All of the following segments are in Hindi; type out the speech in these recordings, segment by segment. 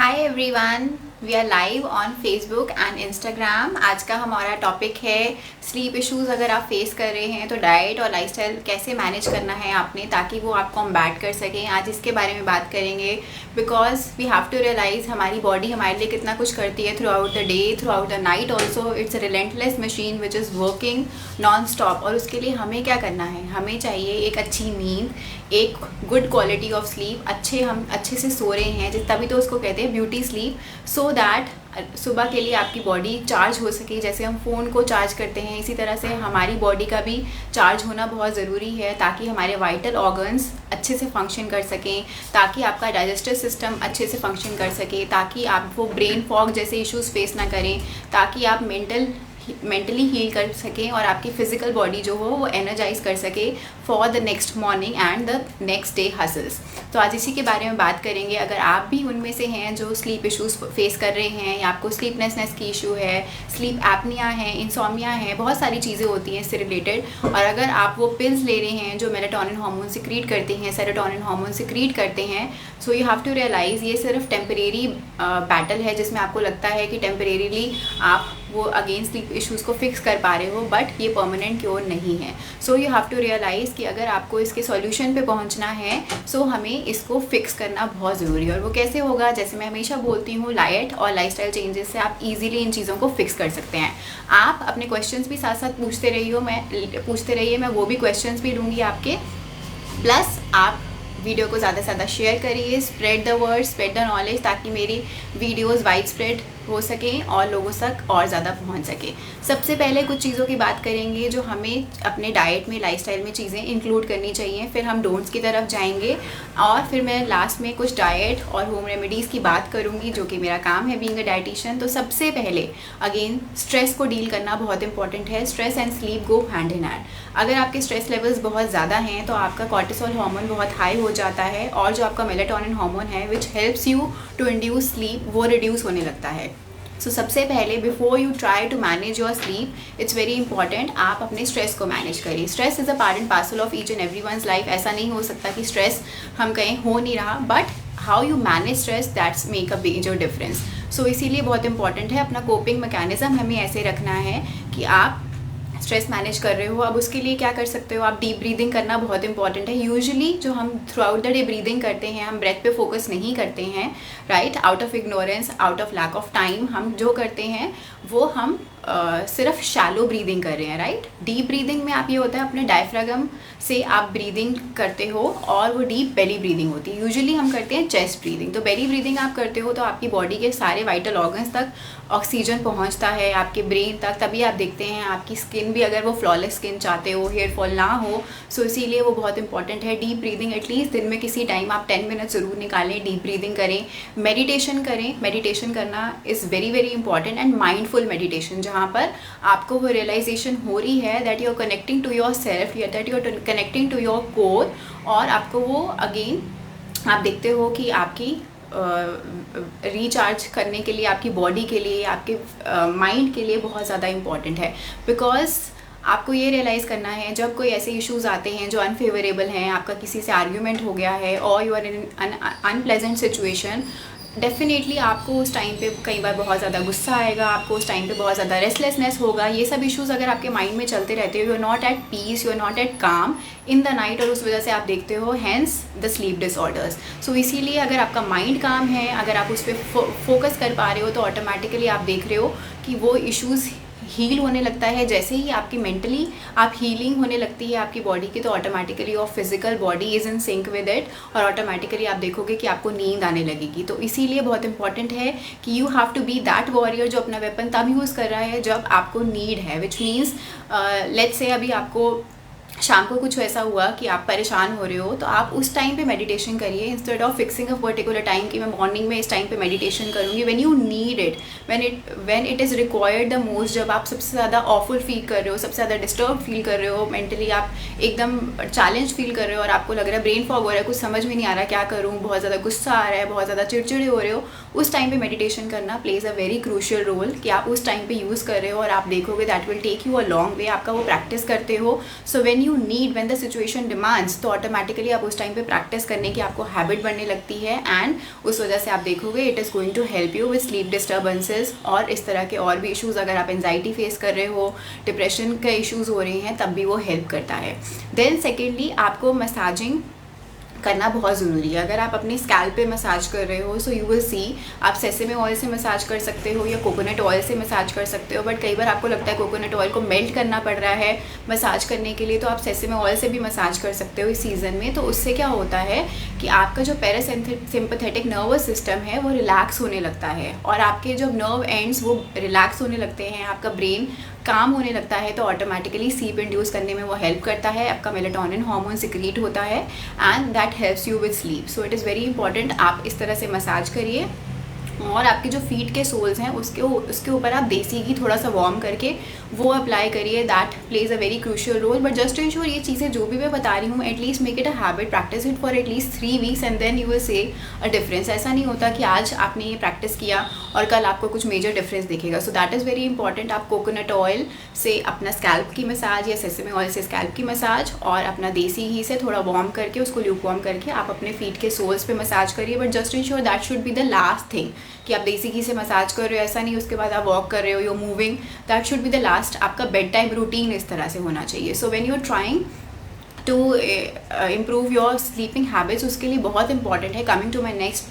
Hi everyone, we are live on Facebook and Instagram. आज का हमारा टॉपिक है स्लीप इश्यूज़। अगर आप फेस कर रहे हैं तो डाइट और लाइफस्टाइल कैसे मैनेज करना है आपने, ताकि वो आप कॉम्बैट कर सकें। आज इसके बारे में बात करेंगे because we have to realise हमारी बॉडी हमारे लिए कितना कुछ करती है throughout the day, throughout the night also. It's a relentless machine which is working non stop. और उसके लिए हमें क्या करना है, हमें चाहिए एक अच्छी नींद, एक गुड क्वालिटी ऑफ स्लीप। हम अच्छे से सो रहे हैं, तभी तो उसको कहते हैं ब्यूटी स्लीप, सो दैट सुबह के लिए आपकी बॉडी चार्ज हो सके। जैसे हम फ़ोन को चार्ज करते हैं, इसी तरह से हमारी बॉडी का भी चार्ज होना बहुत ज़रूरी है, ताकि हमारे वाइटल ऑर्गन्स अच्छे से फंक्शन कर सकें, ताकि आपका डाइजेस्टिव सिस्टम अच्छे से फंक्शन कर सके, ताकि आप वो ब्रेन फॉग जैसे इश्यूज़ फेस ना करें, ताकि आप मेंटली हील कर सकें और आपकी फ़िज़िकल बॉडी जो हो वो एनर्जाइज कर सके for the next morning and the next day hustles. तो आज इसी के बारे में बात करेंगे। अगर आप भी उनमें से हैं जो स्लीप इश्यूज़ फेस कर रहे हैं, या आपको स्लीपलेसनेस की इशू है, स्लीप एपनिया है, इंसोम्निया है, बहुत सारी चीज़ें होती हैं इससे रिलेटेड, और अगर आप वो पिल्स ले रहे हैं जो मेलाटोनिन हार्मोन सिक्रीट करती हैं, सेरोटोनिन हार्मोन सिक्रीट करते हैं, so you have to realise ये सिर्फ टेम्परेरी बैटल है, जिसमें आपको लगता है कि टेम्परेरीली आप वो अगेन स्लीप इश्यूज़ को फिक्स कर पा रहे हो, बट ये परमानेंट क्योर नहीं है। So you have to realise कि अगर आपको इसके सॉल्यूशन पे पहुंचना है, सो हमें इसको फिक्स करना बहुत ज़रूरी है। और वो कैसे होगा, जैसे मैं हमेशा बोलती हूँ, डाइट और लाइफस्टाइल चेंजेस से आप इजीली इन चीज़ों को फिक्स कर सकते हैं। आप अपने क्वेश्चंस भी साथ साथ पूछते रहिए, मैं वो भी क्वेश्चंस भी लूँगी आपके। प्लस आप वीडियो को ज़्यादा से ज़्यादा शेयर करिए, spread the word, spread the knowledge, ताकि मेरी वीडियोस वाइड स्प्रेड हो सकें और लोगों तक और ज़्यादा पहुंच सके। सबसे पहले कुछ चीज़ों की बात करेंगे जो हमें अपने डाइट में, लाइफस्टाइल में चीज़ें इंक्लूड करनी चाहिए। फिर हम डोंट्स की तरफ जाएंगे, और फिर मैं लास्ट में कुछ डाइट और होम रेमेडीज़ की बात करूँगी, जो कि मेरा काम है बीइंग अ डाइटिशियन। तो सबसे पहले अगेन स्ट्रेस को डील करना बहुत इंपॉर्टेंट है। Stress and sleep go hand in hand. अगर आपके स्ट्रेस लेवल्स बहुत ज़्यादा हैं तो आपका कॉर्टिसोल हार्मोन बहुत हाई हो जाता है, और जो आपका मेलाटोनिन हार्मोन है which helps you to induce sleep, वो रिड्यूस होने लगता है। सो सबसे पहले before you try to manage your sleep, it's very important आप अपने स्ट्रेस को मैनेज करिए। Stress is a part and parcel of each and every one's life. ऐसा नहीं हो सकता कि स्ट्रेस हम कहीं हो नहीं रहा, but how you manage stress, that's make a major difference. So इसीलिए बहुत इंपॉर्टेंट है अपना कोपिंग मैकेनिज्म हमें ऐसे रखना है कि आप स्ट्रेस मैनेज कर रहे हो। अब उसके लिए क्या कर सकते हो, आप डीप ब्रीदिंग करना बहुत इंपॉर्टेंट है। यूजुअली जो हम throughout the day breathing करते हैं, हम ब्रेथ पे फोकस नहीं करते हैं, right, out of ignorance, out of lack of time. हम जो करते हैं वो हम सिर्फ शैलो ब्रीदिंग कर रहे हैं, राइट। डीप ब्रीदिंग में आप ये होता है अपने डायफ्रागम से आप ब्रीदिंग करते हो, और वो डीप बेली ब्रीदिंग होती है। यूजुअली हम करते हैं चेस्ट ब्रीदिंग। तो बेली ब्रीदिंग आप करते हो तो आपकी बॉडी के सारे वाइटल ऑर्गन्स तक ऑक्सीजन पहुंचता है, आपके ब्रेन तक। तभी आप देखते हैं आपकी स्किन भी, अगर वो फ्लॉलेस स्किन चाहते हो, हेयर फॉल ना हो, सो इसीलिए वो बहुत इंपॉर्टेंट है। डीप ब्रीदिंग एटलीस्ट दिन में किसी टाइम आप 10 मिनट ज़रूर निकालें, डीप ब्रीदिंग करें, मेडिटेशन करें। मेडिटेशन करना is very very important, and mindful meditation, जहाँ पर आपको वो रियलाइजेशन हो रही है that you are connecting to yourself, that you are connecting to your core, और आपको वो अगेन आप देखते हो कि आपकी रिचार्ज करने के लिए, आपकी बॉडी के लिए, आपके माइंड के लिए बहुत ज़्यादा इम्पॉर्टेंट है। बिकॉज आपको ये रियलाइज़ करना है, जब कोई ऐसे इश्यूज़ आते हैं जो अनफेवरेबल हैं, आपका किसी से आर्ग्यूमेंट हो गया है, और you are in unpleasant situation, definitely आपको उस टाइम पे कई बार बहुत ज़्यादा गुस्सा आएगा, आपको उस टाइम पे बहुत ज़्यादा रेस्टलेसनेस होगा। ये सब इश्यूज़ अगर आपके माइंड में चलते रहते हो, you are not at peace, you are not at calm in the night, और उस वजह से आप देखते हो हैंस द स्लीप डिसऑर्डर्स। सो इसीलिए अगर आपका माइंड काम है, अगर आप उस पर फोकस कर पा रहे हो, तो ऑटोमेटिकली आप देख रहे हो कि वो इश्यूज़ हील होने लगता है। जैसे ही आपकी मेंटली आप हीलिंग होने लगती है आपकी बॉडी की, तो automatically your physical body is in sync with it, और ऑटोमेटिकली आप देखोगे कि आपको नींद आने लगेगी। तो इसीलिए बहुत इंपॉर्टेंट है कि you have to be that warrior जो अपना वेपन तब यूज़ कर रहा है जब आपको नीड है, विच मीन्स लेट्स से अभी आपको शाम को कुछ ऐसा हुआ कि आप परेशान हो रहे हो, तो आप उस टाइम पे मेडिटेशन करिए, instead of fixing a particular time कि मैं मॉर्निंग में इस टाइम पे मेडिटेशन करूँगी। When you need it, when it is required the most, जब आप सबसे ज़्यादा ऑफुल फील कर रहे हो, सबसे ज़्यादा डिस्टर्ब फील कर रहे हो, मेंटली आप एकदम चैलेंज फील कर रहे हो, और आपको लग रहा है ब्रेन फॉग हो रहा है, कुछ समझ में नहीं आ रहा क्या करूँ, बहुत ज़्यादा गुस्सा आ रहा है, बहुत ज़्यादा चिड़चिड़े हो रहे हो, उस टाइम पे मेडिटेशन करना plays a very crucial role, कि आप उस टाइम पे यूज़ कर रहे हो, और आप देखोगे that will take you a long way. आपका वो प्रैक्टिस करते हो, so when you you need, when the situation demands, तो ऑटोमेटिकली आप उस टाइम पे प्रैक्टिस करने की आपको हैबिट बनने लगती है एंड उस वजह से आप देखोगे it is going to help you with sleep disturbances और इस तरह के और भी इश्यूज़। अगर आप एंजाइटी फेस कर रहे हो, डिप्रेशन के इश्यूज़ हो रहे हैं, तब भी वो हेल्प करता है। देन सेकेंडली आपको मसाजिंग करना बहुत ज़रूरी है। अगर आप अपनी स्कैल्प पे मसाज कर रहे हो, सो यू विल सी, आप सेसेमे ऑयल से मसाज कर सकते हो या कोकोनट ऑयल से मसाज कर सकते हो, बट कई बार आपको लगता है कोकोनट ऑयल को मेल्ट करना पड़ रहा है मसाज करने के लिए, तो आप सेसेमे ऑयल से भी मसाज कर सकते हो इस सीज़न में। तो उससे क्या होता है कि आपका जो पैरासिम्पैथेटिक नर्वस सिस्टम है वो रिलैक्स होने लगता है और आपके जो नर्व एंड्स वो रिलैक्स होने लगते हैं, आपका ब्रेन काम होने लगता है, तो ऑटोमेटिकली स्लीप इंड्यूस करने में वो हेल्प करता है। आपका मेलाटोनिन हार्मोन सिक्रीट होता है and that helps you with sleep. So it is very important, आप इस तरह से मसाज करिए और आपके जो फीट के सोल्स हैं उसके ऊपर आप देसी घी थोड़ा सा वार्म करके वो अप्लाई करिए। That plays a very crucial role. But just to ensure ये चीज़ें जो भी मैं बता रही हूँ, at least make it a habit, practise it for at least 3 weeks and then you will see a difference. ऐसा नहीं होता कि आज आपने ये प्रैक्टिस किया और कल आपको कुछ मेजर डिफरेंस दिखेगा। सो दैट इज़ वेरी इंपॉर्टेंट। आप कोकोनट ऑयल से अपना स्कैल्प की मसाज या सेसेमे ऑयल से स्कैल्प की मसाज और अपना देसी घी से थोड़ा वार्म करके उसको ल्यूक वार्म करके आप अपने फीट के सोल्स पे मसाज करिए। But just ensure that should be the last thing कि आप देसी घी से मसाज कर रहे हो, ऐसा नहीं उसके बाद आप वॉक कर रहे हो, you moving, that should be the last. आपका बेड टाइम रूटीन इस तरह से होना चाहिए। So when you are trying to improve your sleeping habits, उसके लिए बहुत इंपॉर्टेंट है, coming to my next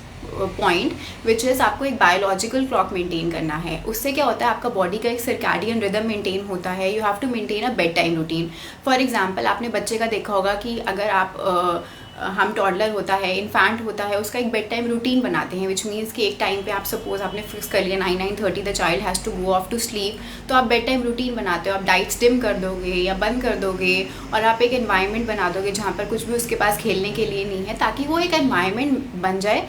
point which is, आपको एक बायोलॉजिकल क्लॉक मेंटेन करना है। उससे क्या होता है, आपका बॉडी का एक सर्कैडियन रिदम मेंटेन होता है। You have to maintain a bed time routine. For example, आपने बच्चे का देखा होगा कि अगर आप हम टॉडलर होता है, इन्फेंट होता है, उसका एक बेड टाइम रूटीन बनाते हैं, विच मीन्स कि एक टाइम पे आप सपोज आपने फिक्स कर लिया 9-9:30 the child has to go off to sleep, तो आप बेड टाइम रूटीन बनाते हो। आप डाइट डिम कर दोगे या बंद कर दोगे और आप एक एनवायरनमेंट बना दोगे जहाँ पर कुछ भी उसके पास खेलने के लिए नहीं है, ताकि वो एक एनवायरनमेंट बन जाए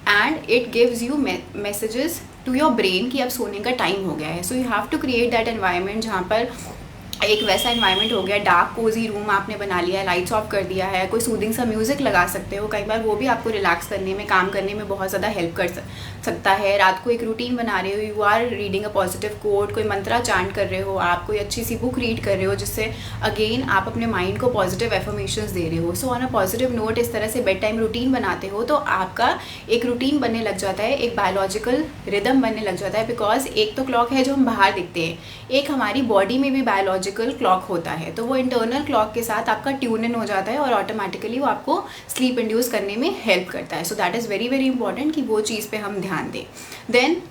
and it gives you messages to your brain कि अब सोने का टाइम हो गया है। So you have to create that environment जहाँ पर एक वैसा एनवायरनमेंट हो गया, डार्क कोजी रूम आपने बना लिया है, लाइट्स ऑफ कर दिया है, कोई सूदिंग सा म्यूज़िक लगा सकते हो। कई बार वो भी आपको रिलैक्स करने में, काम करने में बहुत ज़्यादा हेल्प कर सकता है। रात को एक रूटीन बना रहे हो, you are reading a positive quote, कोई मंत्रा चांट कर रहे हो, आप कोई अच्छी सी बुक रीड कर रहे हो जिससे अगेन आप अपने माइंड को पॉजिटिव एफर्मेशंस दे रहे हो। So on a positive note इस तरह से बेड टाइम रूटीन बनाते हो तो आपका एक रूटीन बनने लग जाता है, एक बायोलॉजिकल रिदम बनने लग जाता है। बिकॉज एक तो क्लॉक है जो हम बाहर दिखते हैं, एक हमारी बॉडी में भी बायोलॉजिकल क्लॉक होता है, तो वो इंटरनल क्लॉक के साथ आपका ट्यून इन हो जाता है और ऑटोमेटिकली वो आपको स्लीप इंड्यूस करने में हेल्प करता है। सो that is very very important कि वो चीज़ पे हम ध्यान दें। देन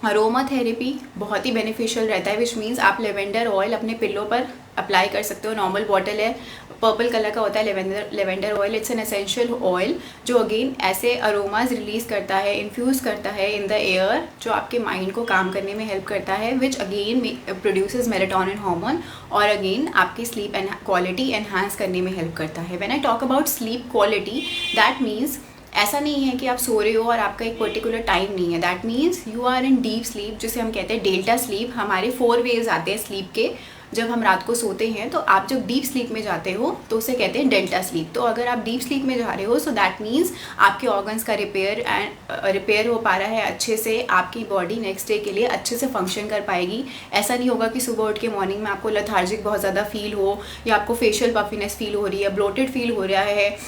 अरोमा थेरेपी बहुत ही बेनिफिशियल रहता है, विच मीन्स आप लेवेंडर ऑयल अपने पिल्लो पर अप्लाई कर सकते हो। नॉर्मल बॉटल है, पर्पल कलर का होता है lavender oil. It's an essential oil जो अगेन ऐसे अरोमाज रिलीज़ करता है, इन्फ्यूज़ करता है इन द एयर, जो आपके माइंड को काम करने में हेल्प करता है, which again produces melatonin hormone और अगेन आपकी स्लीप क्वालिटी एनहांस करने में हेल्प करता है। When I talk about sleep quality, that means ऐसा नहीं है कि आप सो रहे हो और आपका एक पर्टिकुलर टाइम नहीं है। That means you are in deep sleep, जिसे हम कहते हैं डेल्टा स्लीप। हमारे 4 वेव्स आते हैं स्लीप के जब हम रात को सोते हैं, तो आप जब डीप स्लीप में जाते हो तो उसे कहते हैं डेल्टा स्लीप। तो अगर आप डीप स्लीप में जा रहे हो, सो दैट मीन्स आपके ऑर्गन्स का रिपेयर हो पा रहा है अच्छे से, आपकी बॉडी नेक्स्ट डे के लिए अच्छे से फंक्शन कर पाएगी। ऐसा नहीं होगा कि सुबह उठ के मॉर्निंग में आपको लेथार्जिक बहुत ज़्यादा फील हो या आपको फेशियल पफिनेस फील हो रही है, ब्लोटेड फील हो रहा है,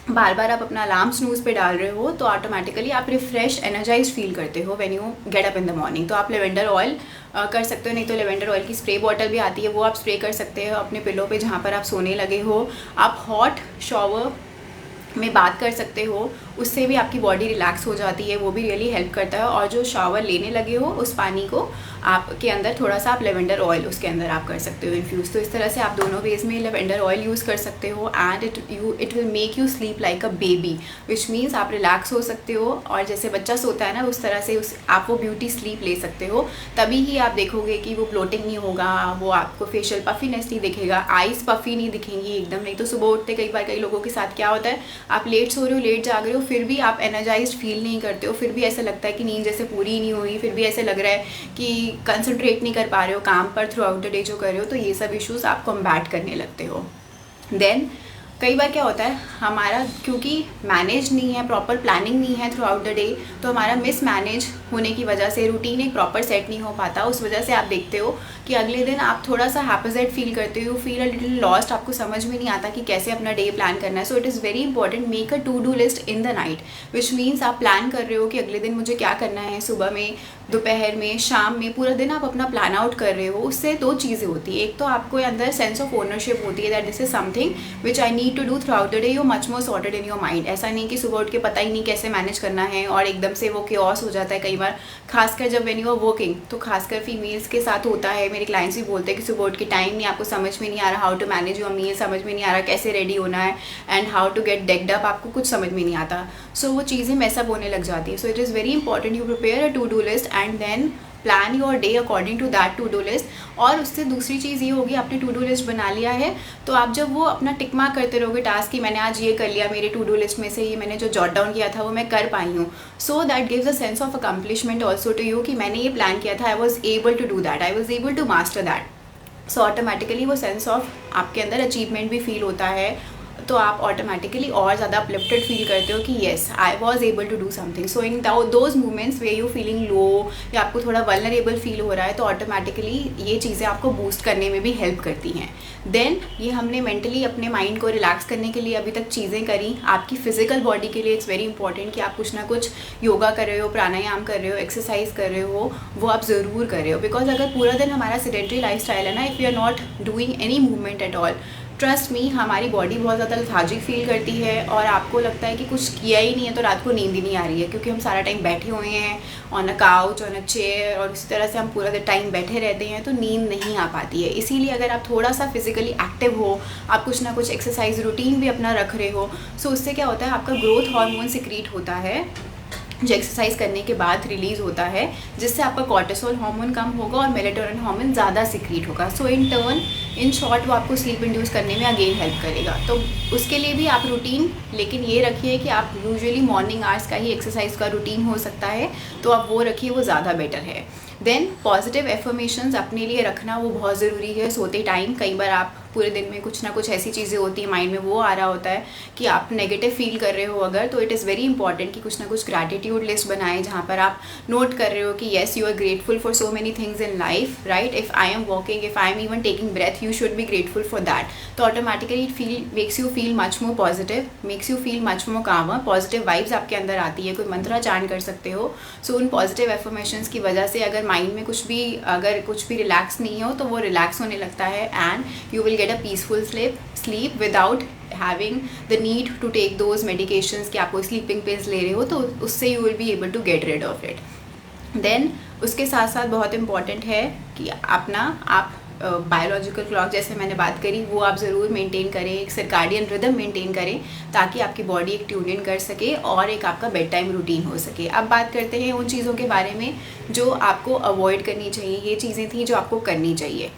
बार बार आप अपना अलार्म स्नूज पे डाल रहे हो, तो ऑटोमेटिकली आप रिफ्रेश एनर्जाइज फील करते हो when you get up in the morning. तो आप लेवेंडर ऑयल कर सकते हो, नहीं तो लेवेंडर ऑयल की स्प्रे बॉटल भी आती है, वो आप स्प्रे कर सकते हो अपने पिलो पे जहाँ पर आप सोने लगे हो। आप हॉट शॉवर में बात कर सकते हो, उससे भी आपकी बॉडी रिलैक्स हो जाती है, वो भी रियली हेल्प करता है। और जो शावर लेने लगे हो उस पानी को आपके अंदर थोड़ा सा आप लेवेंडर ऑयल उसके अंदर आप कर सकते हो इन्फ्यूज़। तो इस तरह से आप दोनों वेज में लेवेंडर ऑयल यूज़ कर सकते हो and it will make you sleep like a baby, which means आप रिलैक्स हो सकते हो और जैसे बच्चा सोता है ना, उस तरह से आप वो ब्यूटी स्लीप ले सकते हो। तभी ही आप देखोगे कि वो ब्लोटिंग नहीं होगा, वो आपको फेशियल पफीनेस नहीं दिखेगा, आइज़ पफी नहीं दिखेंगी एकदम। नहीं तो सुबह उठते कई लोगों के साथ क्या होता है, आप लेट सो रहे हो, लेट जाग रहे हो, फिर भी आप एनर्जाइज्ड फील नहीं करते हो, फिर भी ऐसा लगता है कि नींद जैसे पूरी ही नहीं हुई, फिर भी ऐसे लग रहा है कि कंसंट्रेट नहीं कर पा रहे हो काम पर थ्रू आउट द डे जो कर रहे हो। तो ये सब इश्यूज़ आप कॉम्बैट करने लगते हो। देन कई बार क्या होता है हमारा, क्योंकि मैनेज नहीं है, प्रॉपर प्लानिंग नहीं है थ्रू आउट द डे, तो हमारा मिस मैनेज होने की वजह से रूटीन एक प्रॉपर सेट नहीं हो पाता। उस वजह से आप देखते हो कि अगले दिन आप थोड़ा सा हैप्पीजेड फील करते हो, फील अ लिटिल लॉस्ट, आपको समझ में नहीं आता कि कैसे अपना डे प्लान करना है। So it is very important, make a to do list in the night, which means आप प्लान कर रहे हो कि अगले दिन मुझे क्या करना है, सुबह में, दोपहर में, शाम में, पूरा दिन आप अपना प्लान आउट कर रहे हो। उससे दो चीज़ें होती है, एक तो आपको अंदर सेंस ऑफ ओनरशिप होती है that this is something which I need to do throughout the day, you much more sorted in your mind. ऐसा नहीं कि सुबह उठ के पता ही नहीं कैसे मैनेज करना है और एकदम से वो केओस हो जाता है कई बार, खासकर जब व्हेन यू आर वर्किंग, तो खासकर फीमेल्स के साथ होता है। मेरे क्लाइंट्स भी बोलते हैं कि सुबह उठ के टाइम नहीं, आपको समझ में नहीं आ रहा how to manage your meal, समझ में नहीं आ रहा कैसे रेडी होना है and how to get decked up, आपको कुछ समझ में नहीं आता। सो वो चीज़ें मैसअप होने लग जाती है। So it is very important you prepare a to do list and then plan your day according to that to do list. और उससे दूसरी चीज़ ये होगी, आपने टू डू लिस्ट बना लिया है तो आप जब वो अपना टिक मार्क करते रहोगे टास्क की मैंने आज ये कर लिया, मेरे टू डू लिस्ट में से ये मैंने जो जॉट डाउन किया था वो मैं कर पाई हूँ, so that gives a sense of accomplishment also to you कि मैंने ये प्लान किया था, I was able to do that, I was able to master that. So automatically वो सेंस ऑफ आपके अंदर अचीवमेंट भी फील होता है, तो आप ऑटोमेटिकली और ज़्यादा अपलिफ्टेड फील करते हो कि yes I was able to do something. So in those moments where you feeling low या आपको थोड़ा वल्नरेबल फील हो रहा है, तो ऑटोमेटिकली ये चीज़ें आपको बूस्ट करने में भी हेल्प करती हैं। देन ये हमने मेंटली अपने माइंड को रिलैक्स करने के लिए अभी तक चीज़ें करी। आपकी फिजिकल बॉडी के लिए इट्स वेरी इंपॉर्टेंट कि आप कुछ ना कुछ योगा कर रहे हो, प्राणायाम कर रहे हो, एक्सरसाइज कर रहे हो, वो आप ज़रूर कर रहे हो। बिकॉज अगर पूरा दिन हमारा सेडेंटरी लाइफ स्टाइल है ना, if you are not doing any movement at all, trust me हमारी बॉडी बहुत ज़्यादा लेथार्जिक फील करती है और आपको लगता है कि कुछ किया ही नहीं है तो रात को नींद ही नहीं आ रही है, क्योंकि हम सारा टाइम बैठे हुए हैं on a couch, on a chair, और इसी तरह से हम पूरा टाइम बैठे रहते हैं तो नींद नहीं आ पाती है। इसीलिए अगर आप थोड़ा सा फिजिकली एक्टिव हो, आप कुछ ना कुछ एक्सरसाइज रूटीन भी अपना रख रहे हो, सो उससे क्या होता है आपका ग्रोथ हार्मोन सिक्रीट होता है जो एक्सरसाइज करने के बाद रिलीज़ होता है, जिससे आपका कॉर्टिसोल हार्मोन कम होगा और मेलेटोनिन हार्मोन ज़्यादा सिक्रीट होगा। सो इन टर्न, इन शॉर्ट, वो आपको स्लीप इंड्यूस करने में अगेन हेल्प करेगा। तो उसके लिए भी आप रूटीन, लेकिन ये रखिए कि आप यूजुअली मॉर्निंग आवर्स का ही एक्सरसाइज का रूटीन हो सकता है, तो आप वो रखिए, वो ज़्यादा बेटर है। देन पॉजिटिव एफर्मेशंस अपने लिए रखना वो बहुत ज़रूरी है। सोते टाइम कई बार आप पूरे दिन में कुछ ना कुछ ऐसी चीज़ें होती हैं, माइंड में वो आ रहा होता है कि आप नेगेटिव फील कर रहे हो अगर, तो इट इज़ वेरी इंपॉर्टेंट कि कुछ ना कुछ ग्रैटिट्यूड लिस्ट बनाएं जहाँ पर आप नोट कर रहे हो कि yes you are grateful for so many things in life, right. If I am walking, if I am even taking breath, you should be grateful for that. तो automatically it makes you feel much more positive, makes you feel much more calmer, positive vibes आपके अंदर आती है। कोई मंत्रा चांट कर सकते हो। सो उन पॉजिटिव एफर्मेशंस की वजह से अगर माइंड में कुछ भी रिलैक्स नहीं हो तो वो रिलैक्स होने लगता है and you will get a peaceful sleep without having the need to take those medications कि आपको स्लीपिंग पिल्स ले रहे हो, तो उससे you will be able to get rid of it. Then उसके साथ साथ बहुत इम्पॉर्टेंट है कि अपना आप बायोलॉजिकल क्लॉक जैसे मैंने बात करी वो आप ज़रूर मेंटेन करें, एक सर्काडियन रिदम मेंटेन करें ताकि आपकी बॉडी एक ट्यून इन कर सके और एक आपका बेड टाइम रूटीन हो सके। अब बात करते हैं उन चीज़ों के बारे में जो आपको अवॉइड करनी चाहिए। ये चीज़ें थी जो आपको करनी चाहिए।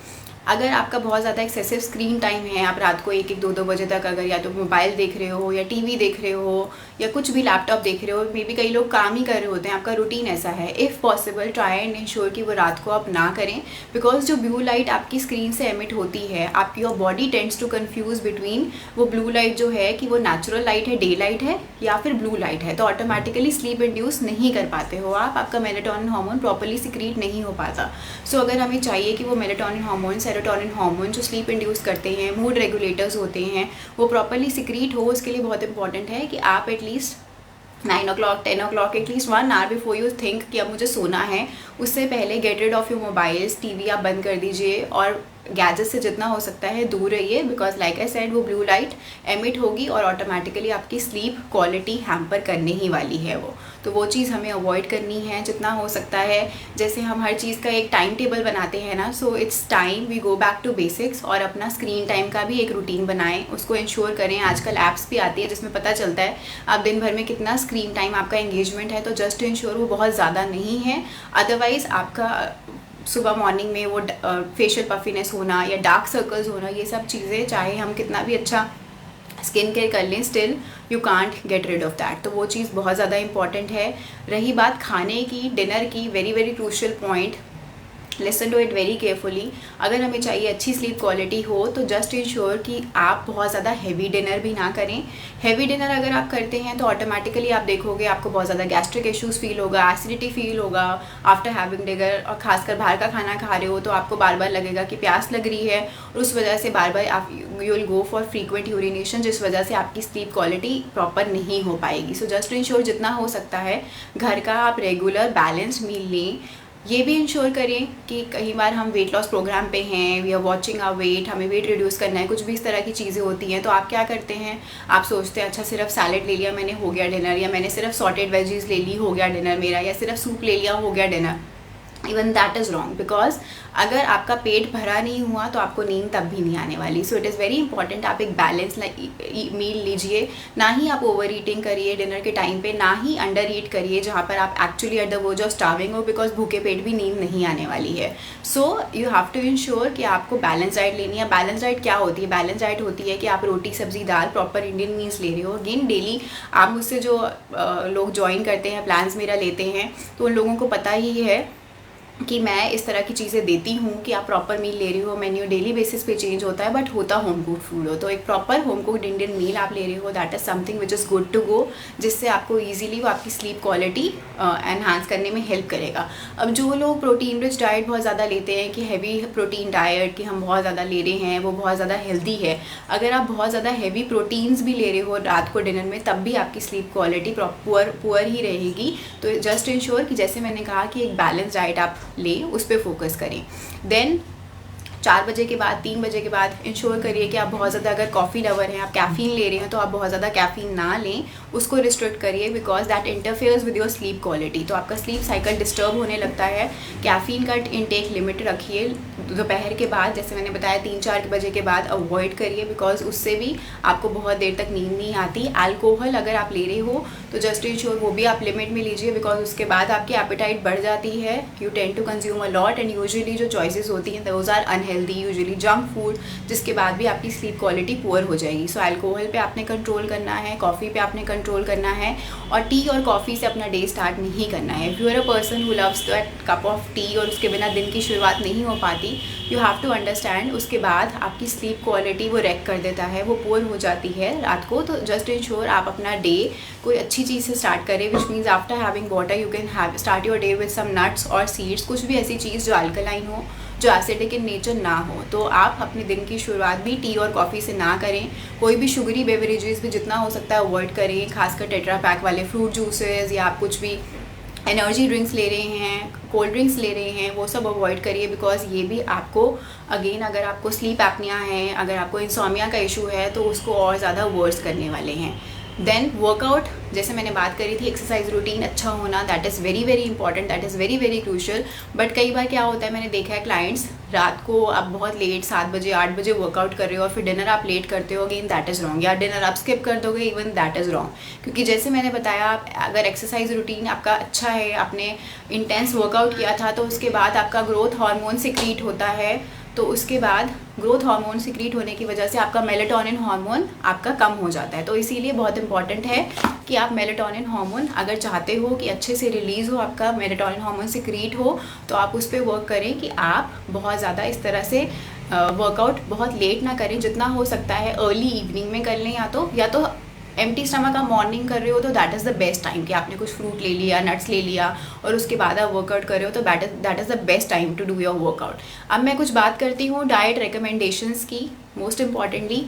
अगर आपका बहुत ज़्यादा एक्सेसिव स्क्रीन टाइम है, आप रात को 1-1, 2-2 बजे तक अगर या तो मोबाइल देख रहे हो या टीवी देख रहे हो या कुछ भी लैपटॉप देख रहे हो, मे बी कई लोग काम ही कर रहे होते हैं, आपका रूटीन ऐसा है, if possible try and ensure कि वो रात को आप ना करें। बिकॉज जो ब्लू लाइट आपकी स्क्रीन से एमिट होती है, आपकी your body tends to confuse between वो ब्लू लाइट जो है कि वो नेचुरल लाइट है, डे लाइट है या फिर ब्लू लाइट है, तो ऑटोमेटिकली स्लीप इंड्यूस नहीं कर पाते हो आप, आपका मेलेटोनिन हार्मोन प्रॉपरली सिक्रीट नहीं हो पाता। सो अगर हमें चाहिए कि वो मेलेटोनिन हार्मोन, सेरोटोनिन हार्मोन जो स्लीप इंड्यूस करते हैं, मूड रेगुलेटर्स होते हैं, वो प्रॉपरली सिक्रीट हो, उसके लिए बहुत इंपॉर्टेंट है कि आप at least 9 o'clock 10 o'clock at least 1 hour before you think कि अब मुझे सोना है, उससे पहले get rid of your mobiles, TV आप बंद कर दीजिए और गैजेट से जितना हो सकता है दूर रहिए। बिकॉज लाइक आई सेड वो ब्लू लाइट एमिट होगी और ऑटोमेटिकली आपकी स्लीप क्वालिटी हैम्पर करने ही वाली है वो, तो वो चीज़ हमें अवॉइड करनी है जितना हो सकता है। जैसे हम हर चीज़ का एक टाइम टेबल बनाते हैं ना, so it's time we go back to basics और अपना स्क्रीन टाइम का भी एक रूटीन बनाएं, उसको इंश्योर करें। आजकल ऐप्स भी आती है जिसमें पता चलता है आप दिन भर में कितना स्क्रीन टाइम आपका एंगेजमेंट है, तो जस्ट टू इंश्योर वो बहुत ज़्यादा नहीं है। अदरवाइज़ आपका सुबह मॉर्निंग में वो फेशियल पफिनेस होना या डार्क सर्कल्स होना, ये सब चीज़ें चाहे हम कितना भी अच्छा स्किन केयर कर लें, still you can't get rid of that, तो वो चीज़ बहुत ज़्यादा इंपॉर्टेंट है। रही बात खाने की, डिनर की, very very crucial point, listen to it very carefully. अगर हमें चाहिए अच्छी स्लीप क्वालिटी हो तो जस्ट इंश्योर कि आप बहुत ज़्यादा हैवी डिनर भी ना करें। हैवी डिनर अगर आप करते हैं तो ऑटोमेटिकली आप देखोगे आपको बहुत ज़्यादा गैस्ट्रिक इश्यूज़ फील होगा, एसिडिटी फील होगा आफ्टर हैविंग डिनर। और खासकर बाहर का खाना खा रहे हो तो आपको बार बार लगेगा कि प्यास लग रही है, और उस वजह से बार बार आप you will go for frequent urination, जिस वजह से आपकी स्लीप क्वालिटी प्रॉपर नहीं हो पाएगी। सो जस्ट इंश्योर जितना हो सकता है घर का आप रेगुलर बैलेंस्ड मील लें। ये भी इंश्योर करें कि कई बार हम वेट लॉस प्रोग्राम पे हैं, we are watching our weight, हमें वेट रिड्यूस करना है, कुछ भी इस तरह की चीज़ें होती हैं, तो आप क्या करते हैं, आप सोचते हैं अच्छा सिर्फ सैलेड ले लिया मैंने, हो गया डिनर, या मैंने सिर्फ सॉटेड वेजीज ले ली, हो गया डिनर मेरा, या सिर्फ सूप ले लिया, हो गया dinner. Even that is wrong, because अगर आपका पेट भरा नहीं हुआ तो आपको नींद तब भी नहीं आने वाली। So it is very important आप एक बैलेंस मील लीजिए, ना ही आप ओवर ईटिंग करिए डिनर के टाइम पे, ना ही अंडर ईट करिए जहाँ पर आप actually at the verge of starving हो, बिकॉज भूखे पेट भी नींद नहीं आने वाली है। So you have to ensure कि आपको बैलेंस डाइट लेनी है। बैलेंस डाइट क्या होती है? बैलेंस डाइट होती है कि आप रोटी सब्जी दाल प्रॉपर इंडियन मील्स ले रहे हो। अगेन डेली आप मुझसे जो लोग ज्वाइन करते हैं, प्लान्स मेरा लेते हैं, तो उन लोगों को पता ही है कि मैं इस तरह की चीज़ें देती हूँ कि आप प्रॉपर मील ले रहे हो। मेन्यू डेली बेसिस पे चेंज होता है, बट होता होम कुक्ड फूड हो, तो एक proper home cooked Indian meal आप ले रहे हो, that is something which is good to go, जिससे आपको ईजिली वो आपकी स्लीप क्वालिटी एनहांस करने में हेल्प करेगा। अब जो लोग प्रोटीन रिच डाइट बहुत ज़्यादा लेते हैं कि हैवी प्रोटीन डाइट कि हम बहुत ज़्यादा ले रहे हैं, वो बहुत ज़्यादा हेल्दी है, अगर आप बहुत ज़्यादा हैवी प्रोटीन्स भी ले रहे हो रात को डिनर में, तब भी आपकी स्लीप क्वालिटी पुअर ही रहेगी। तो जस्ट इंश्योर कि जैसे मैंने कहा कि एक बैलेंस डाइट आप लें, उस पर फोकस करें। देन 4 बजे के बाद 3 बजे के बाद इंश्योर करिए कि आप बहुत ज़्यादा, अगर कॉफ़ी लवर हैं, आप कैफ़ीन ले रहे हैं, तो आप बहुत ज़्यादा कैफ़ीन ना लें, उसको रिस्ट्रिक्ट करिए, because that interferes with your sleep quality. तो आपका स्लीप साइकिल डिस्टर्ब होने लगता है। कैफ़ीन का इनटेक लिमिट रखिए, दोपहर के बाद जैसे मैंने बताया 3-4 बजे के बाद अवॉइड करिए, बिकॉज उससे भी आपको बहुत देर तक नींद नहीं आती। अल्कोहल अगर आप ले रहे हो तो जस्ट इंश्योर वो भी आप लिमिट में लीजिए, बिकॉज उसके बाद आपकी एपेटाइट बढ़ जाती है, you tend to consume a lot, and usually जो चॉइसेस होती हैं those are unhealthy, usually junk food, जिसके बाद भी आपकी स्लीप क्वालिटी पुअर हो जाएगी। सो अल्कोहल पे आपने कंट्रोल करना है, कॉफ़ी पे आपने कंट्रोल करना है, और टी और कॉफ़ी से अपना डे स्टार्ट नहीं करना है। If you are a person who loves that cup of tea और उसके बिना दिन की शुरुआत नहीं हो पाती, यू हैव टू अंडरस्टैंड, उसके बाद आपकी स्लीप क्वालिटी वो रैक कर देता है, वो पुअर हो जाती है रात को। तो जस्ट इंश्योर आप अपना डे कोई अच्छी चीज़ से स्टार्ट करें, which means after having water you can have start your day with some nuts और सीड्स, कुछ भी ऐसी चीज़ जो अल्कलाइन हो, जो एसिडिक इन नेचर ना हो। तो आप अपने दिन की शुरुआत भी टी और कॉफ़ी से ना करें। कोई भी शुगरी बेवरेजेस भी जितना हो सकता है अवॉइड करें, खासकर टेट्रा पैक वाले फ्रूट जूसेस, या आप कुछ भी एनर्जी ड्रिंक्स ले रहे हैं, कोल्ड ड्रिंक्स ले रहे हैं, वो सब अवॉइड करिए, बिकॉज ये भी आपको अगेन, अगर आपको स्लीप एपनिया है, अगर आपको इंसोमिया का इशू है, तो उसको और ज़्यादा वर्स करने वाले हैं। देन वर्कआउट, जैसे मैंने बात करी थी, एक्सरसाइज रूटीन अच्छा होना, that is very very important, that is very very crucial. But कई बार क्या होता है, मैंने देखा है क्लाइंट्स रात को आप बहुत लेट 7 बजे 8 बजे वर्कआउट कर रहे हो और फिर डिनर आप लेट करते हो, अगेन दैट इज़ रॉन्ग, या डिनर आप स्किप कर दोगे, इवन दैट इज़ रॉन्ग। क्योंकि जैसे मैंने बताया, आप अगर एक्सरसाइज रूटीन आपका अच्छा है, आपने इंटेंस वर्कआउट किया था, तो उसके बाद आपका ग्रोथ हार्मोन सिक्रीट होता है, तो उसके बाद ग्रोथ हार्मोन सिक्रीट होने की वजह से आपका मेलेटोनिन हार्मोन आपका कम हो जाता है। तो इसीलिए बहुत इंपॉर्टेंट है कि आप मेलेटोनिन हार्मोन अगर चाहते हो कि अच्छे से रिलीज़ हो, आपका मेलेटोनिन हार्मोन सिक्रीट हो, तो आप उस पर वर्क करें कि आप बहुत ज़्यादा इस तरह से वर्कआउट बहुत लेट ना करें, जितना हो सकता है अर्ली इवनिंग में कर लें, या तो एम्प्टी स्टमक आप मॉर्निंग कर रहे हो तो that is the best time कि आपने कुछ फ्रूट ले लिया, नट्स ले लिया, और उसके बाद आप वर्कआउट कर रहे हो, तो that is the best time to do your workout. अब मैं कुछ बात करती हूँ डाइट रिकमेंडेशंस की। मोस्ट इम्पॉर्टेंटली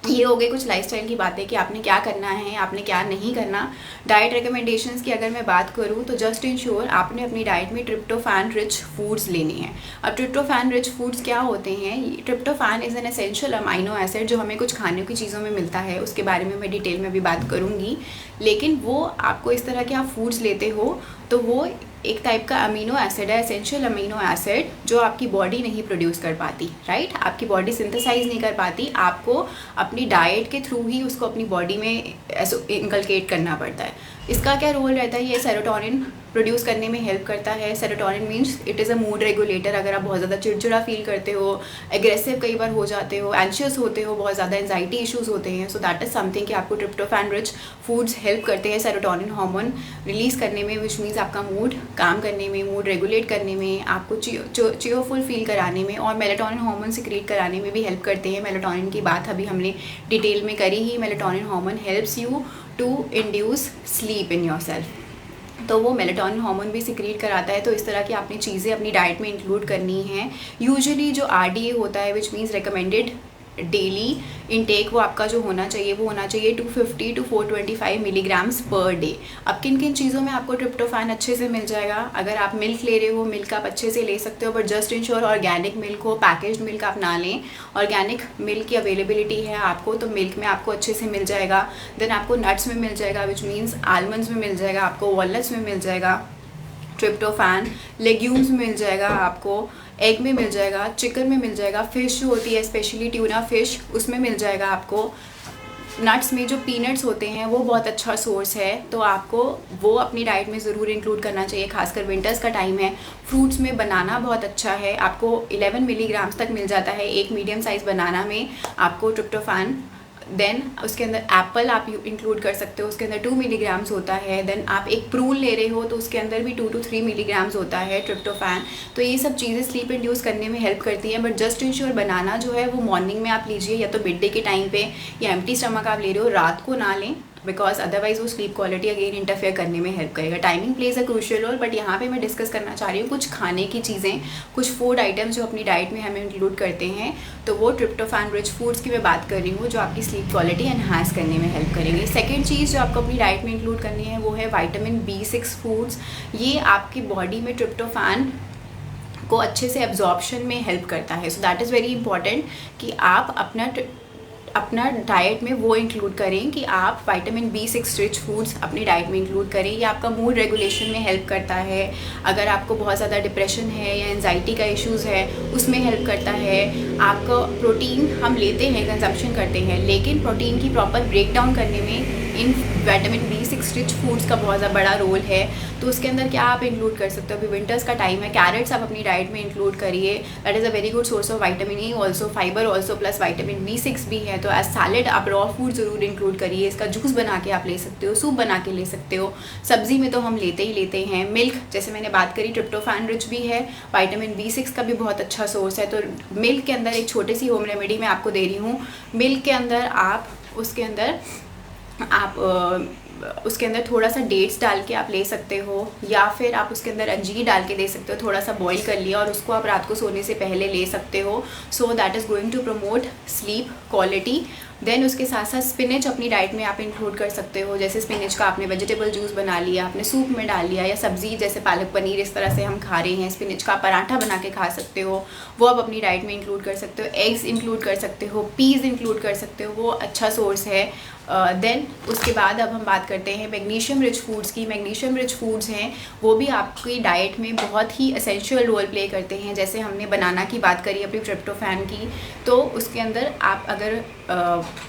ये हो गई कुछ लाइफस्टाइल की बातें कि आपने क्या करना है, आपने क्या नहीं करना। डाइट रिकमेंडेशंस की अगर मैं बात करूँ तो जस्ट इंश्योर आपने अपनी डाइट में ट्रिप्टोफैन रिच फूड्स लेने हैं। अब ट्रिप्टोफैन रिच फूड्स क्या होते हैं? Tryptophan is an essential amino acid जो हमें कुछ खाने की चीज़ों में मिलता है, उसके बारे में मैं डिटेल में भी बात करूँगी। लेकिन वो आपको इस तरह के आप फूड्स लेते हो तो वो एक टाइप का अमीनो एसिड है, एसेंशियल अमीनो एसिड, जो आपकी बॉडी नहीं प्रोड्यूस कर पाती, राइट? आपकी बॉडी सिंथेसाइज नहीं कर पाती, आपको अपनी डाइट के थ्रू ही उसको अपनी बॉडी में इंकलकेट करना पड़ता है। इसका क्या रोल रहता है, ये सेरोटोनिन प्रोड्यूस करने में हेल्प करता है। Serotonin means it is a mood regulator. अगर आप बहुत ज़्यादा चिड़चिड़ा फील करते हो, एग्रेसिव कई बार हो जाते हो, एंशियस होते हो, बहुत ज़्यादा एंजाइटी इश्यूज़ होते हैं, सो दैट इज़ समथिंग कि आपको ट्रिप्टोफैन रिच फूड्स हेल्प करते हैं सेरोटोनिन हार्मोन रिलीज़ करने में, विच मीन्स आपका मूड काम करने में, मूड रेगुलेट करने में, आपको चीयरफुल फील कराने में और मेलाटोनिन हार्मोन सिक्रीट कराने में भी हेल्प करते हैं। मेलाटोनिन की बात अभी हमने डिटेल में करी ही। Melatonin hormone helps you to induce sleep in yourself, तो वो मेलाटोनिन हार्मोन भी सिक्रीट कराता है। तो इस तरह की आपने चीज़ें अपनी डाइट में इंक्लूड करनी है। यूजुअली जो RDA होता है, which means recommended daily intake, वो आपका जो होना चाहिए वो होना चाहिए 250 to 425 मिलीग्राम्स पर डे। अब किन किन चीज़ों में आपको ट्रिप्टोफैन अच्छे से मिल जाएगा? अगर आप मिल्क ले रहे हो, मिल्क आप अच्छे से ले सकते हो, but just ensure organic milk हो, पैकेज्ड मिल्क आप ना लें। ऑर्गेनिक मिल्क की अवेलेबिलिटी है आपको, तो मिल्क में आपको अच्छे से मिल जाएगा। देन आपको नट्स में मिल जाएगा, विच मीन्स आलमंड्स में मिल जाएगा, आपको वॉलनट्स में मिल जाएगा ट्रिप्टोफैन, लेग्यूम्स में मिल जाएगा आपको, एग में मिल जाएगा, चिकन में मिल जाएगा, फ़िश जो होती है स्पेशली ट्यूना फ़िश उसमें मिल जाएगा आपको। नट्स में जो पीनट्स होते हैं वो बहुत अच्छा सोर्स है, तो आपको वो अपनी डाइट में ज़रूर इंक्लूड करना चाहिए, खासकर विंटर्स का टाइम है। फ्रूट्स में बनाना बहुत अच्छा है, आपको 11 मिलीग्राम्स तक मिल जाता है एक मीडियम साइज़ बनाना में आपको ट्रिप्टोफैन। देन उसके अंदर एप्पल आप इंक्लूड कर सकते हो, उसके अंदर 2 मिलीग्राम्स होता है। देन आप एक प्रून ले रहे हो तो उसके अंदर भी 2 to 3 मिलीग्राम्स होता है ट्रिप्टोफैन। तो ये सब चीज़ें स्लीप इंड्यूस करने में हेल्प करती हैं, बट जस्ट इंश्योर बनाना जो है वो मॉर्निंग में आप लीजिए, या तो मिड डे के टाइम पे, या एम्प्टी स्टमक आप ले रहे हो रात को ना लें, बिकॉज अदरवाइज वो स्लीप क्वालिटी अगेन इंटरफेयर करने में हेल्प करेगा। Timing plays a crucial role, but यहाँ पे मैं डिस्कस करना चाह रही हूँ कुछ खाने की चीज़ें, कुछ फूड आइटम्स जो अपनी डाइट में हमें इंक्लूड करते हैं, तो वो ट्रिप्टोफैन रिच फूड्स की मैं बात कर रही हूँ जो आपकी स्लीप क्वालिटी एनहांस करने में हेल्प करेंगे। सेकेंड चीज़ जो आपको अपनी डाइट में इंक्लूड करनी है वो है विटामिन B6 फूड्स। ये आपकी बॉडी में ट्रिप्टोफैन को अच्छे से एब्जॉर्प्शन में हेल्प करता है, सो दैट इज़ वेरी इंपॉर्टेंट कि आप अपना डाइट में वो इंक्लूड करें कि आप विटामिन B6 रिच फूड्स अपनी डाइट में इंक्लूड करें। ये आपका मूड रेगुलेशन में हेल्प करता है। अगर आपको बहुत ज़्यादा डिप्रेशन है या एंजाइटी का इश्यूज़ है उसमें हेल्प करता है। आपका प्रोटीन हम लेते हैं, कंजप्शन करते हैं, लेकिन प्रोटीन की प्रॉपर ब्रेक डाउन करने में in vitamin B6 rich foods का बहुत ज़्यादा बड़ा रोल है। तो उसके अंदर क्या आप इंक्लूड कर सकते हो? अभी विंटर्स का टाइम है, कैरेट्स आप अपनी डाइट में इंक्लूड करिए, that is a very good source of vitamin E, also fibre also, plus vitamin B6 भी है। तो एज सैलेड आप रॉ फूड ज़रूर इंक्लूड करिए। इसका जूस बना के आप ले सकते हो, सूप बना के ले सकते हो। सब्जी में तो हम लेते ही लेते हैं। मिल्क जैसे मैंने बात करी ट्रिप्टोफैन रिच भी है, विटामिन B6 का भी बहुत अच्छा सोर्स है। तो मिल्क के अंदर एक छोटी सी होम रेमेडी मैं आपको दे रही हूँ। मिल्क के अंदर आप उसके अंदर थोड़ा सा डेट्स डाल के आप ले सकते हो, या फिर आप उसके अंदर अंजीर डाल के दे सकते हो। थोड़ा सा बॉईल कर लिया और उसको आप रात को सोने से पहले ले सकते हो। So that is going to promote sleep quality. Then उसके साथ साथ स्पिनच अपनी डाइट में आप इंक्लूड कर सकते हो। जैसे स्पिनच का आपने वेजिटेबल जूस बना लिया, आपने सूप में डाल लिया, या सब्जी जैसे पालक पनीर इस तरह से हम खा रहे हैं, स्पिनच का पराठा बना के खा सकते हो, वो आप अपनी डाइट में इंक्लूड कर सकते हो। एग्स इंक्लूड कर सकते हो, पीज़ इंक्लूड कर सकते हो, वो अच्छा सोर्स है। देन उसके बाद अब हम बात करते हैं मैग्नीशियम रिच फूड्स की। मैग्नीशियम रिच फूड्स हैं वो भी आपकी डाइट में बहुत ही एसेंशियल रोल प्ले करते हैं। जैसे हमने बनाना की बात करी अपनी ट्रिप्टोफैन की, तो उसके अंदर आप अगर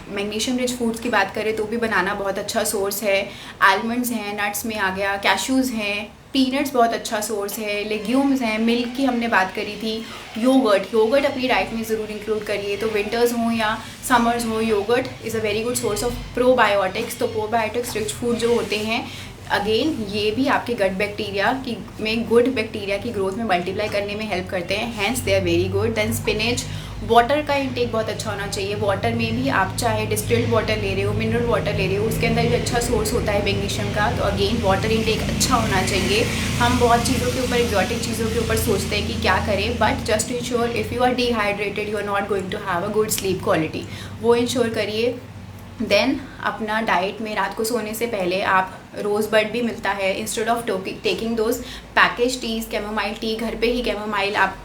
मैग्नीशियम रिच फूड्स की बात करें तो भी बनाना बहुत अच्छा सोर्स है। आलमंड्स हैं, नट्स में आ गया, कैशूज़ हैं, पीनट्स बहुत अच्छा सोर्स है, लेग्यूम्स हैं, मिल्क की हमने बात करी थी, योगर्ट अपनी डाइट में ज़रूर इंक्लूड करिए। तो विंटर्स हो या समर्स हो, yoghurt is a very good source of probiotics. तो प्रोबायोटिक्स रिच फूड जो होते हैं, अगेन ये भी आपके गट बैक्टीरिया की में गुड बैक्टीरिया की ग्रोथ में मल्टीप्लाई करने में हेल्प करते हैं, hence they are very good. Then spinach, water का इंटेक बहुत अच्छा होना चाहिए। वाटर में भी आप चाहे डिस्टिल्ड वाटर ले रहे हो, मिनरल वाटर ले रहे हो, उसके अंदर भी अच्छा सोर्स होता है मैग्नीशियम का। तो अगेन वाटर इंटेक अच्छा होना चाहिए। हम बहुत चीज़ों के ऊपर, एक्जॉटिक चीज़ों के ऊपर सोचते हैं कि क्या करें, but just ensure if you are dehydrated you are not going to have a good sleep quality, वो इंश्योर करिए। देन अपना डाइट में रात को सोने से पहले आप रोज़ बड भी मिलता है, instead of taking those package teas, chamomile tea, घर पे ही कैमोमाइल आप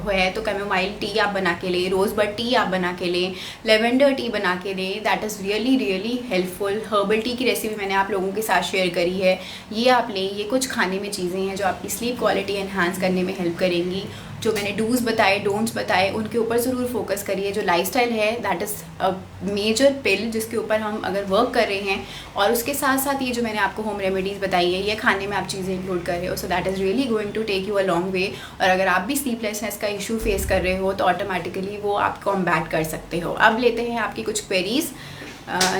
है तो कैमोमाइल टी आप बना के लें, रोज़ बड टी आप बना के लें, लेवेंडर टी बना के लें, that is really really helpful. Herbal tea की रेसिपी मैंने आप लोगों के साथ शेयर करी है, ये आप लें। ये कुछ खाने में चीज़ें हैं जो आपकी स्लीप क्वालिटी एनहांस करने में हेल्प करेंगी। जो मैंने डूज बताए, डोंट्स बताए, उनके ऊपर ज़रूर फोकस करिए। जो लाइफस्टाइल है दैट इज़ अ मेजर पिल जिसके ऊपर हम अगर वर्क कर रहे हैं, और उसके साथ साथ ये जो मैंने आपको होम रेमेडीज़ बताई है, ये खाने में आप चीज़ें इंक्लूड कर रहे हो, so that is really going to take you a long way. और अगर आप भी स्लीपलेसनेस का इशू फेस कर रहे हो तो ऑटोमेटिकली वो आप कॉम्बैट कर सकते हो। अब लेते हैं आपकी कुछ क्वेरीज।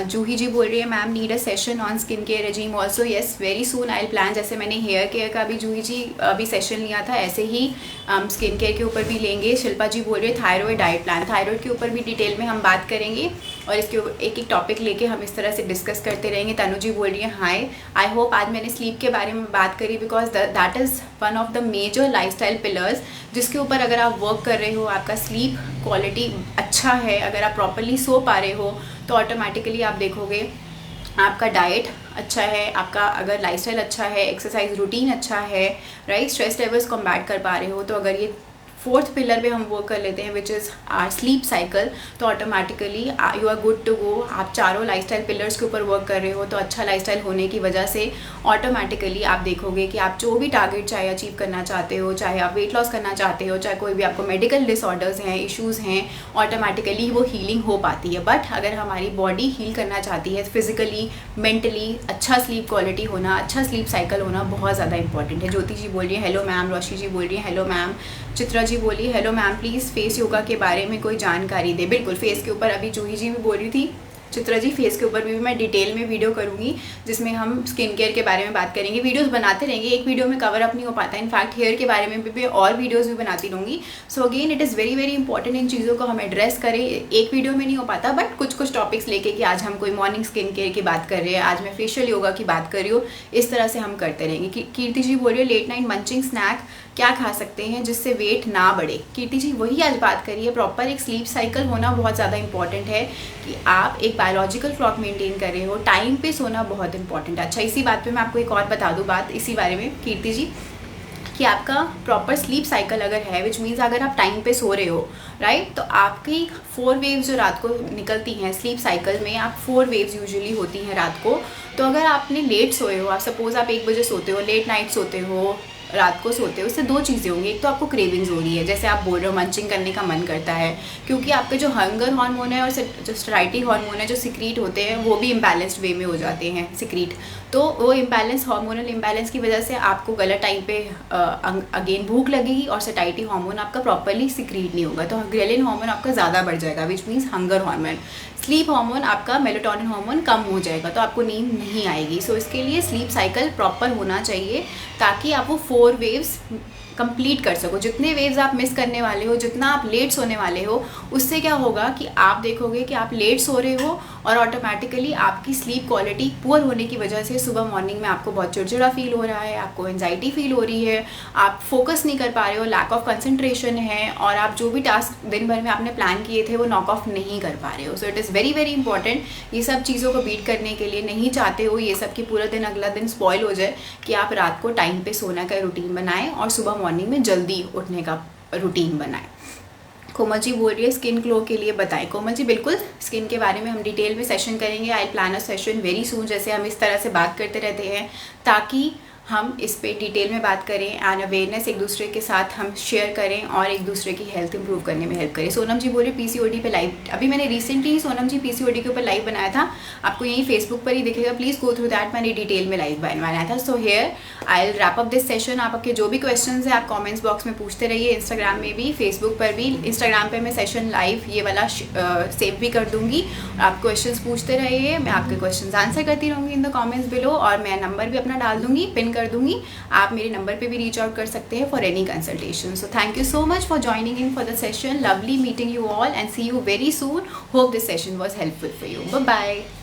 जूही जी बोल रही है ma'am need a session on skin care regime also. Yes, very soon I plan. जैसे मैंने हेयर केयर का भी जूही जी अभी सेशन लिया था, ऐसे ही स्किन केयर के ऊपर भी लेंगे। शिल्पा जी बोल रही है थायराइड डाइट प्लान। थायराइड के ऊपर भी डिटेल में हम बात करेंगे और इसके एक एक टॉपिक लेके हम इस तरह से डिस्कस करते रहेंगे। तनु जी बोल रही है हाय, आई होप आज मैंने स्लीप के बारे में बात करी because that is one of the major lifestyle pillars जिसके ऊपर अगर आप वर्क कर रहे हो, आपका स्लीप क्वालिटी अच्छा है, अगर आप प्रॉपरली सो पा रहे हो तो ऑटोमेटिकली आप देखोगे आपका डाइट अच्छा है, आपका अगर लाइफस्टाइल अच्छा है, एक्सरसाइज रूटीन अच्छा है, राइट, स्ट्रेस लेवल्स कॉम्बैट कर पा रहे हो। तो अगर ये फोर्थ पिलर पे हम वर्क कर लेते हैं which is our sleep cycle, तो automatically you are good to go. आप चारों लाइफस्टाइल पिलर्स के ऊपर वर्क कर रहे हो तो अच्छा लाइफस्टाइल होने की वजह से ऑटोमेटिकली आप देखोगे कि आप जो भी टारगेट चाहे अचीव करना चाहते हो, चाहे आप वेट लॉस करना चाहते हो, चाहे कोई भी आपको मेडिकल डिसऑर्डर्स हैं, इश्यूज़ हैं, ऑटोमेटिकली वो हीलिंग हो पाती है। बट अगर हमारी बॉडी हील करना चाहती है फिजिकली, मेंटली, अच्छा स्लीप क्वालिटी होना, अच्छा स्लीप साइकिल होना बहुत ज़्यादा इंपॉर्टेंट है। ज्योति जी बोल रही है हेलो मैम। रोशी जी बोल रही है हेलो मैम। चित्रा जी बोलिए hello ma'am, please face yoga के बारे में कोई जानकारी दे। बिल्कुल, फेस के ऊपर अभी जूही जी भी बोल रही थी, चित्रा जी फेस के ऊपर भी मैं डिटेल में वीडियो करूंगी जिसमें हम स्किन केयर के बारे में बात करेंगे। वीडियोस बनाते रहेंगे, एक वीडियो में कवर अप नहीं हो पाता। इनफैक्ट हेयर के बारे में भी और वीडियोस भी बनाती रहूँगी। So again it is very very important in चीज़ों को हम एड्रेस करें। एक वीडियो में नहीं हो पाता, बट कुछ कुछ टॉपिक्स लेके कि आज हम कोई मॉर्निंग स्किन केयर की बात कर रहे हैं, आज मैं फेशियल योगा की बात कर रही हूँ, इस तरह से हम करते रहेंगे। कीर्ति जी बोल रही है लेट नाइट मंचिंग स्नैक क्या खा सकते हैं जिससे वेट ना बढ़े। कीर्ति जी वही आज बात करिए, प्रॉपर एक स्लीप साइकिल होना बहुत ज़्यादा इंपॉर्टेंट है कि आप एक बायोलॉजिकल क्लॉक मेंटेन कर रहे हो, टाइम पे सोना बहुत इंपॉर्टेंट है। अच्छा, इसी बात पे मैं आपको एक और बता दूँ बात इसी बारे में कीर्ति जी, कि आपका प्रॉपर स्लीप साइकिल अगर है विच मीन्स अगर आप टाइम पे सो रहे हो, राइट, तो आपकी 4 वेव्स जो रात को निकलती हैं स्लीप साइकिल में, आप 4 वेव्स यूजुअली होती हैं रात को। तो अगर आपने लेट सोए हो, आप सपोज आप 1 बजे सोते हो, लेट नाइट सोते हो, रात को सोते हो, इससे 2 चीज़ें होंगी। एक तो आपको क्रेविंग्स हो रही है, जैसे आप बोल रहे हो मंचिंग करने का मन करता है, क्योंकि आपके जो हंगर हार्मोन है और जो सैटिस्फैक्टरी हार्मोन है जो सिक्रीट होते हैं वो भी इम्बैलेंस्ड वे में हो जाते हैं सिक्रीट। तो वो इम्बैलेंस, हार्मोनल इम्बैलेंस की वजह से आपको गलत टाइम पे अगेन भूख लगेगी और सैटिस्फैक्टरी हार्मोन आपका प्रॉपरली सिक्रीट नहीं होगा, तो ग्रेलिन हार्मोन आपका ज़्यादा बढ़ जाएगा which means hunger hormone. Sleep hormone आपका मेलेटोनिन हार्मोन कम हो जाएगा तो आपको नींद नहीं आएगी। सो इसके लिए स्लीप साइकिल प्रॉपर होना चाहिए ताकि आप वो 4 वेव्स कंप्लीट कर सको। जितने वेव्स आप मिस करने वाले हो, जितना आप लेट सोने वाले हो, उससे क्या होगा कि आप देखोगे कि आप लेट सो रहे हो और ऑटोमेटिकली आपकी स्लीप क्वालिटी पुअर होने की वजह से सुबह मॉर्निंग में आपको बहुत चिड़चिड़ा फील हो रहा है, आपको एंजाइटी फील हो रही है, आप फोकस नहीं कर पा रहे हो, लैक ऑफ कंसंट्रेशन है, और आप जो भी टास्क दिन भर में आपने प्लान किए थे वो नॉक ऑफ नहीं कर पा रहे हो। सो it is very very important, ये सब चीज़ों को बीट करने के लिए नहीं चाहते हो ये सब कि पूरा दिन अगला दिन स्पॉइल हो जाए, कि आप रात को टाइम पे सोने का रूटीन बनाएं और सुबह मॉर्निंग में जल्दी उठने का रूटीन बनाएं। कोमल जी बोल रही है स्किन ग्लो के लिए बताएं। कोमल जी बिल्कुल, स्किन के बारे में हम डिटेल में सेशन करेंगे। I plan a session very soon, जैसे हम इस तरह से बात करते रहते हैं ताकि हम इस पे डिटेल में बात करें एंड अवेयरनेस एक दूसरे के साथ हम शेयर करें और एक दूसरे की हेल्थ इंप्रूव करने में हेल्प करें। सोनम जी बोले पीसीओडी पे लाइव, अभी मैंने रिसेंटली सोनम जी पीसीओडी के ऊपर लाइव बनाया था, आपको यहीं फेसबुक पर ही दिखेगा, प्लीज़ गो थ्रू दैट। मैंने डिटेल में लाइव बनाया था। So here I will wrap up this session. आपके जो भी क्वेश्चन है आप कॉमेंट्स बॉक्स में पूछते रहिए, इंस्टाग्राम में भी, फेसबुक पर भी। इंस्टाग्राम पर मैं सेशन लाइव ये वाला सेव भी कर दूँगी, आप क्वेश्चन पूछते रहिए, मैं आपके क्वेश्चन आंसर करती रहूँगी इन द कॉमेंट्स बिलो, और मैं नंबर भी अपना डाल दूँगी, पिन कर दूँगी, आप मेरे नंबर पे भी रीच आउट कर सकते हैं for any consultation. So thank you so much for joining in for the session, lovely meeting you all and see you very soon. Hope this session was helpful for you. Bye bye.